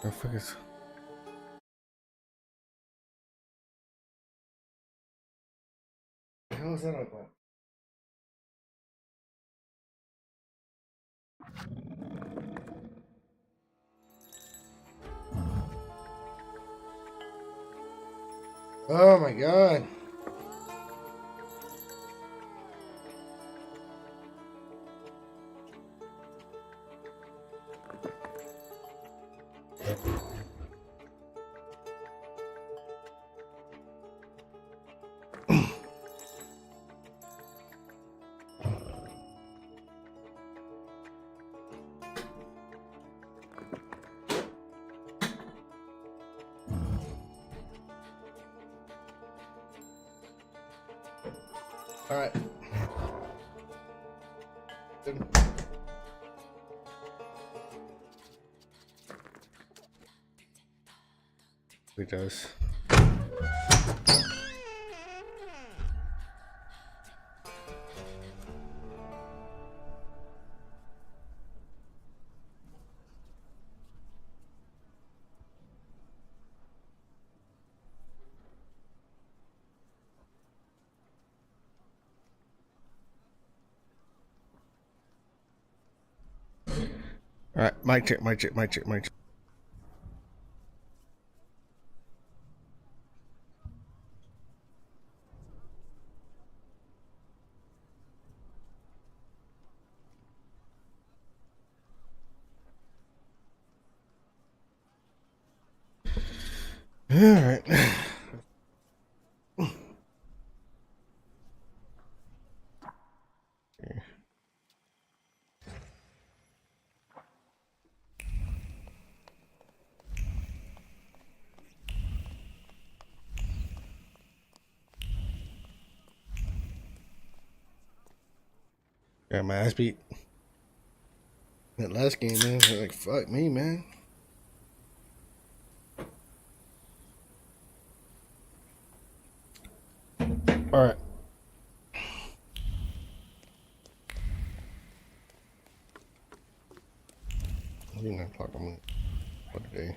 The fuck is? How is that open? Oh my god. All right. He does. All right, mic check, mic check, mic check, mic check. All right. Got my ass beat. That last game, man. Like, fuck me, man. All right. You're 9 o'clock. I'm gonna for today.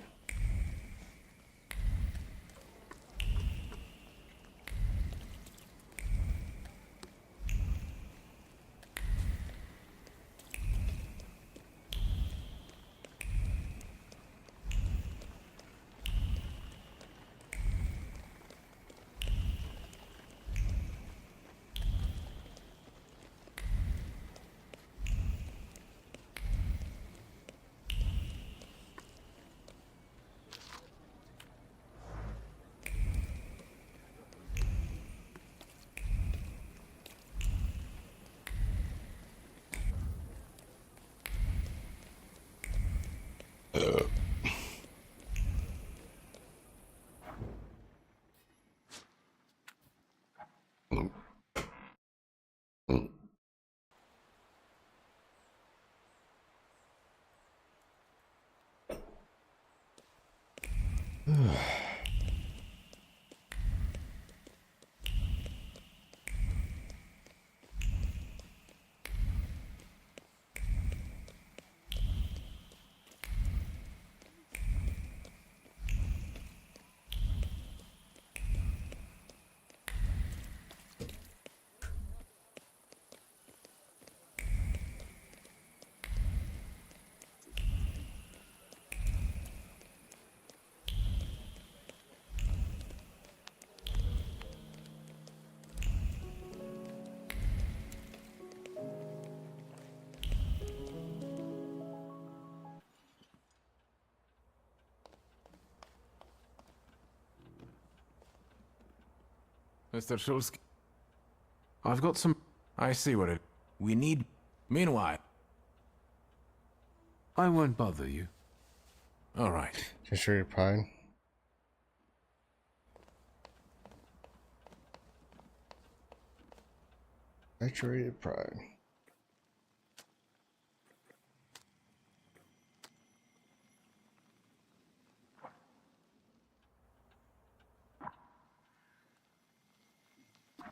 Mr. Shulsky, I've got some... I see what it... We need... Meanwhile... I won't bother you. All right. Just your pride. Saturated pride.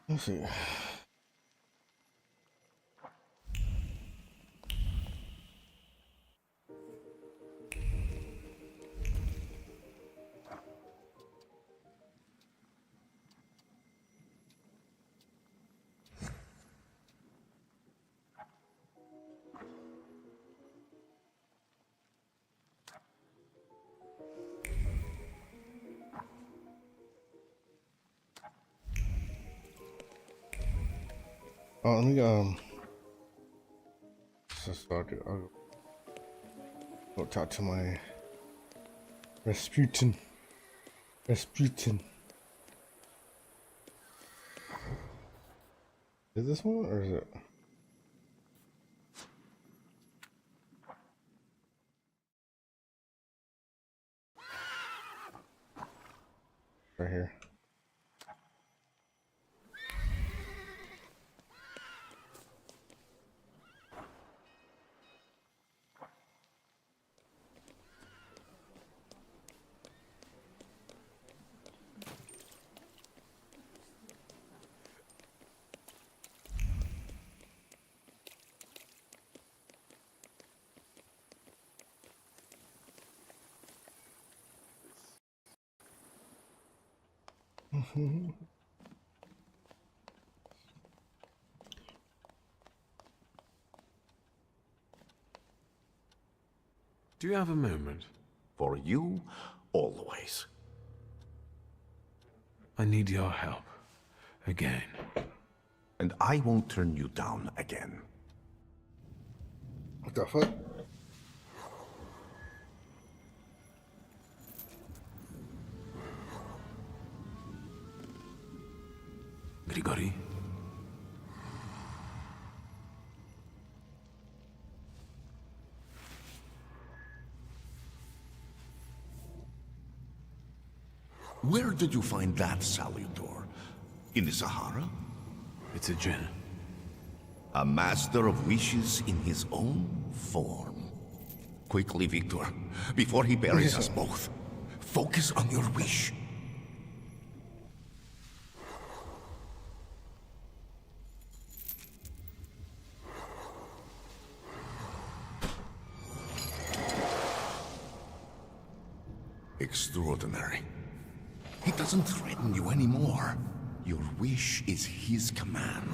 Let's see. Oh, let me I'll go talk to my Rasputin. Rasputin. Is this one or is it? Right here. Do you have a moment? For you, always. I need your help. Again. And I won't turn you down again. What the fuck? Grigori? Where did you find that Salutor? In the Sahara? It's a djinn. A master of wishes in his own form. Quickly, Victor, before he buries us both. Focus on your wish. Extraordinary. He doesn't threaten you anymore. Your wish is his command.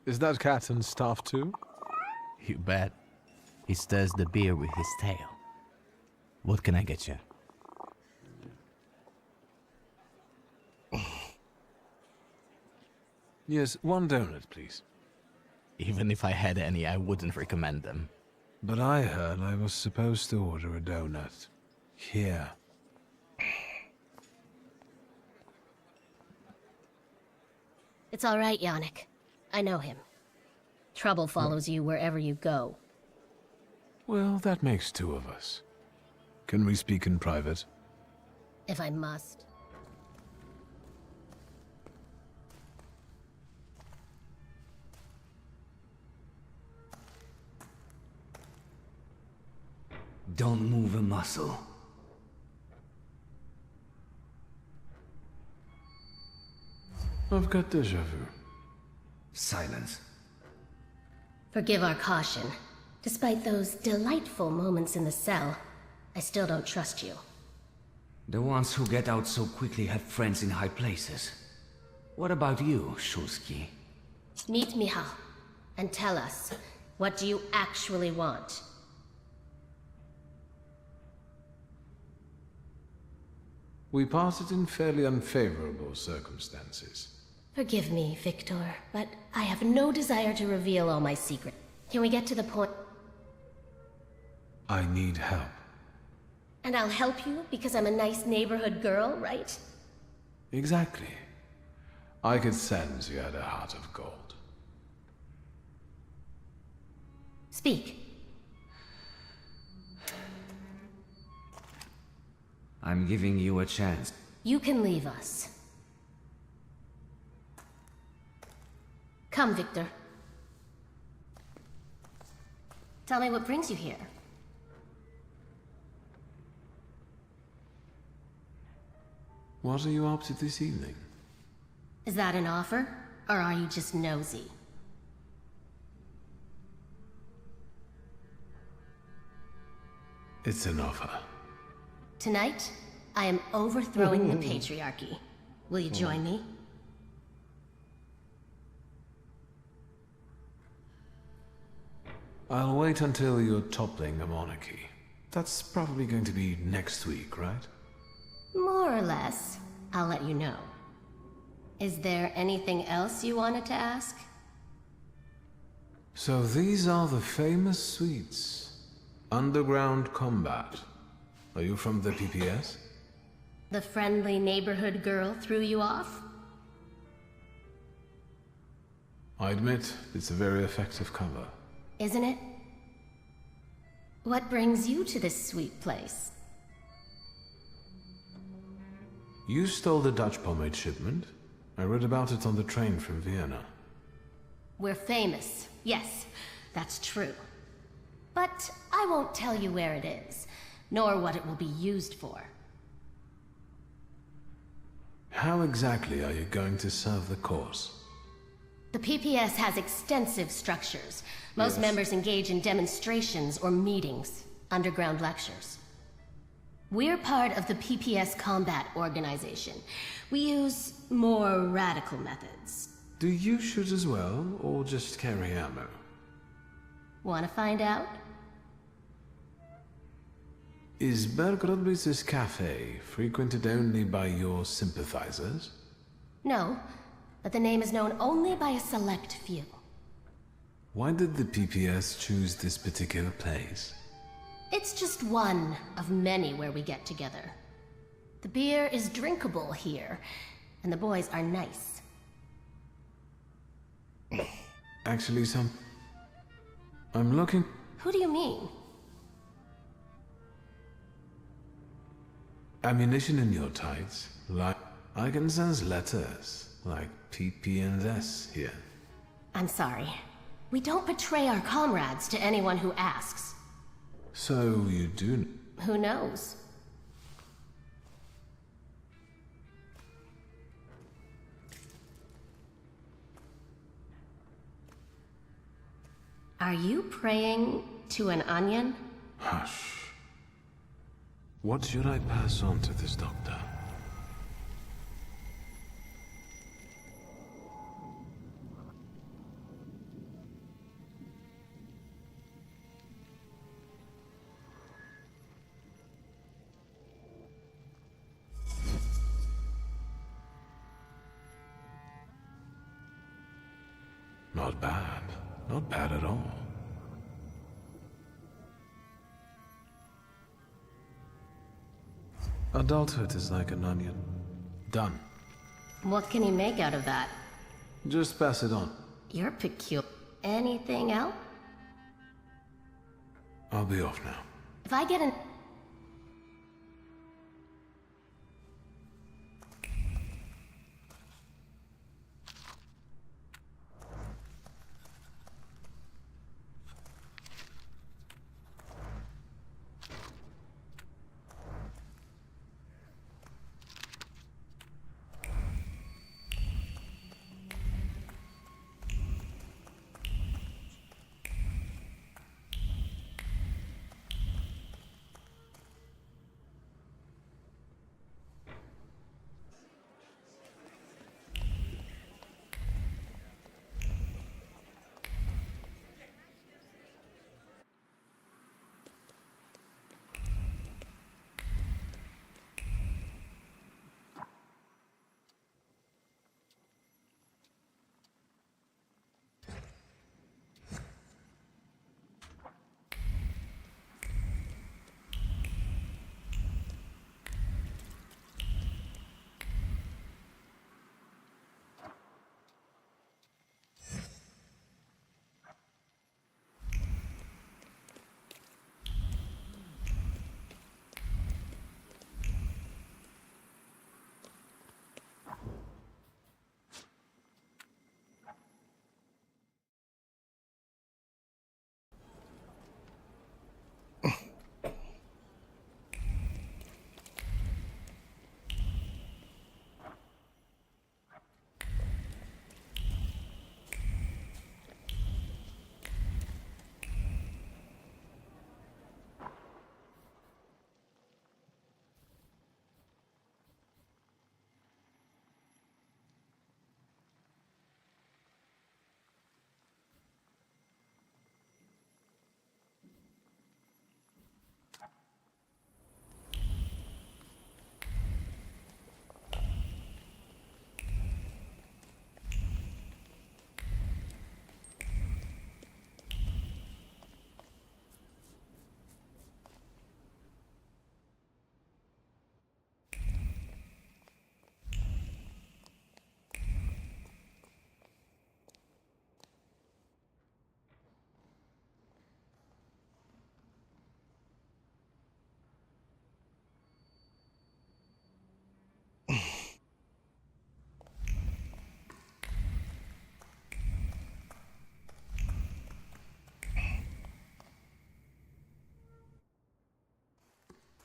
Is that Catton's staff too? You bet. He stirs the beer with his tail. What can I get you? Yes, one donut, please. Even if I had any, I wouldn't recommend them. But I heard I was supposed to order a donut. Here. It's all right, Yannick. I know him. Trouble follows you wherever you go. Well, that makes two of us. Can we speak in private? If I must. Don't move a muscle. I've got déjà vu. Silence. Forgive our caution. Despite those delightful moments in the cell, I still don't trust you. The ones who get out so quickly have friends in high places. What about you, Shulsky? Meet Michal, and tell us, what do you actually want? We parted in fairly unfavorable circumstances. Forgive me, Victor, but I have no desire to reveal all my secrets. Can we get to the point? I need help. And I'll help you because I'm a nice neighborhood girl, right? Exactly. I could sense you had a heart of gold. Speak. I'm giving you a chance. You can leave us. Come, Victor. Tell me what brings you here. What are you up to this evening? Is that an offer, or are you just nosy? It's an offer. Tonight, I am overthrowing the patriarchy. Will you join me? I'll wait until you're toppling a monarchy. That's probably going to be next week, right? More or less. I'll let you know. Is there anything else you wanted to ask? So these are the famous suites. Underground combat. Are you from the PPS? The friendly neighborhood girl threw you off? I admit, it's a very effective cover. Isn't it? What brings you to this sweet place? You stole the Dutch pomade shipment. I read about it on the train from Vienna. We're famous. Yes, that's true. But I won't tell you where it is, nor what it will be used for. How exactly are you going to serve the cause? The PPS has extensive structures. Most members engage in demonstrations or meetings, underground lectures. We're part of the PPS Combat Organization. We use more radical methods. Do you shoot as well, or just carry ammo? Want to find out? Is Berg Rodbritz's cafe frequented only by your sympathizers? No, but the name is known only by a select few. Why did the PPS choose this particular place? It's just one of many where we get together. The beer is drinkable here, and the boys are nice. Actually, I'm looking... Who do you mean? Ammunition in your tights. Like... I can sense letters, like PP and S here. I'm sorry. We don't betray our comrades to anyone who asks. So you do... Who knows? Are you praying to an onion? Hush. What should I pass on to this doctor? Not bad. Not bad at all. Adulthood is like an onion. Done. What can you make out of that? Just pass it on. You're peculiar. Anything else? I'll be off now. If I get an...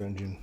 Dungeon.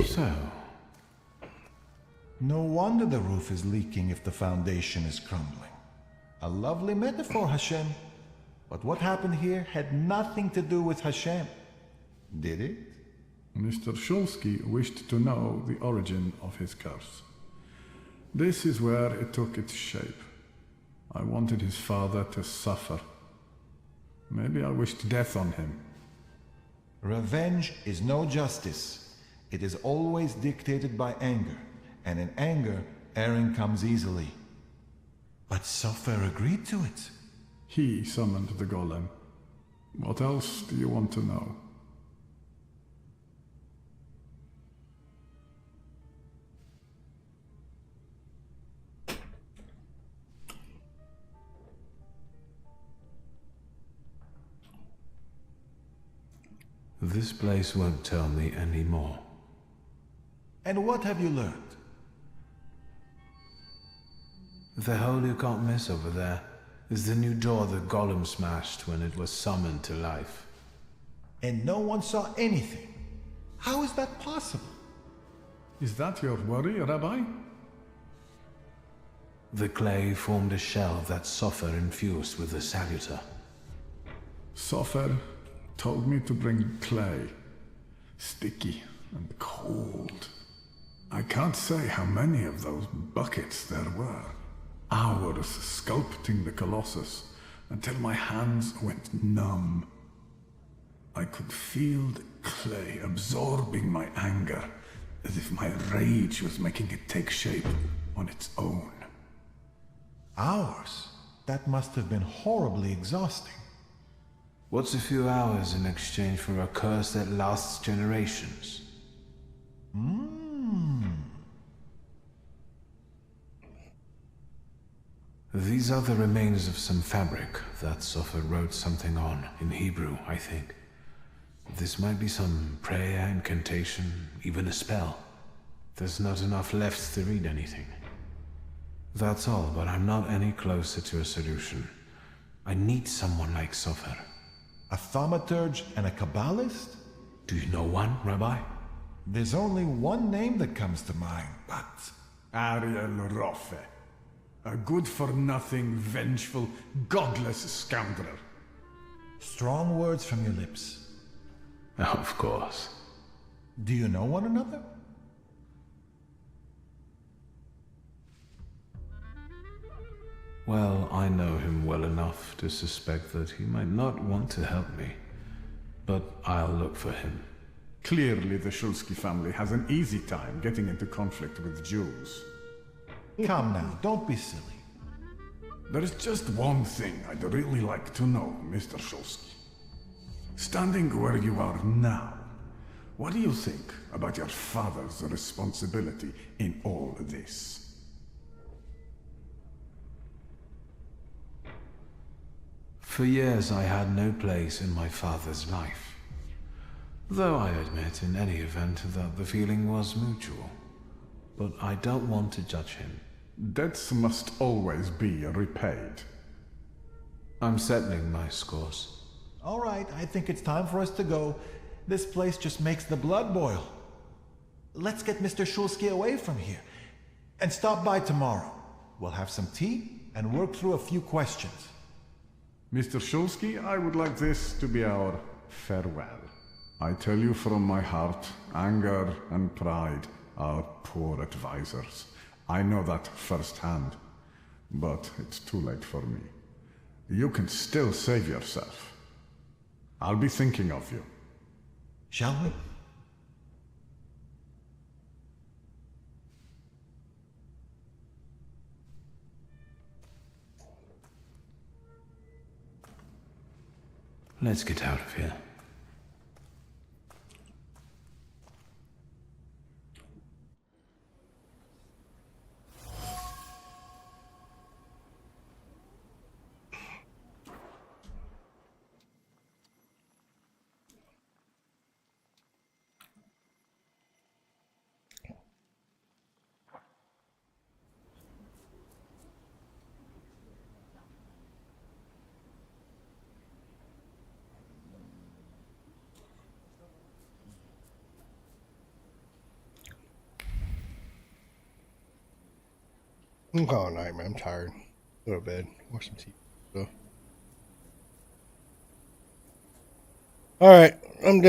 So, No wonder the roof is leaking if the foundation is crumbling. A lovely metaphor, Hashem. But what happened here had nothing to do with Hashem. Did it? Mr. Shulsky wished to know the origin of his curse. This is where it took its shape. I wanted his father to suffer. Maybe I wished death on him. Revenge is no justice. It is always dictated by anger, and in anger, erring comes easily. But Sofer agreed to it. He summoned the golem. What else do you want to know? this place won't tell me any more. And what have you learned? The hole you can't miss over there is the new door the golem smashed when it was summoned to life. And no one saw anything. How is that possible? Is that your worry, Rabbi? The clay formed a shell that Sofer infused with the saluter. Sofer told me to bring clay. Sticky and cold. I can't say how many of those buckets there were. Hours sculpting the Colossus until my hands went numb. I could feel the clay absorbing my anger, as if my rage was making it take shape on its own. Hours? That must have been horribly exhausting. What's a few hours in exchange for a curse that lasts generations? These are the remains of some fabric that Sopher wrote something on, in Hebrew, I think. This might be some prayer, incantation, even a spell. There's not enough left to read anything. That's all, but I'm not any closer to a solution. I need someone like Sopher. A thaumaturge and a Kabbalist? Do you know one, Rabbi? There's only one name that comes to mind, but... Ariel Roffe. A good-for-nothing, vengeful, godless scoundrel. Strong words from your lips. Of course. Do you know one another? Well, I know him well enough to suspect that he might not want to help me. But I'll look for him. Clearly the Shulsky family has an easy time getting into conflict with Jews. Come now, don't be silly. There's just one thing I'd really like to know, Mr. Shulsky. Standing where you are now, what do you think about your father's responsibility in all this? For years I had no place in my father's life. Though I admit in any event that the feeling was mutual. But I don't want to judge him. Debts must always be repaid. I'm settling my scores. All right, I think it's time for us to go. This place just makes the blood boil. Let's get Mr. Shulsky away from here. And stop by tomorrow. We'll have some tea and work through a few questions. Mr. Shulsky, I would like this to be our farewell. I tell you from my heart, anger and pride are poor advisors. I know that firsthand, but it's too late for me. You can still save yourself. I'll be thinking of you. Shall we? Let's get out of here. I'm calling night, man. I'm tired. Go to bed. Watch some TV. So. All right, I'm done.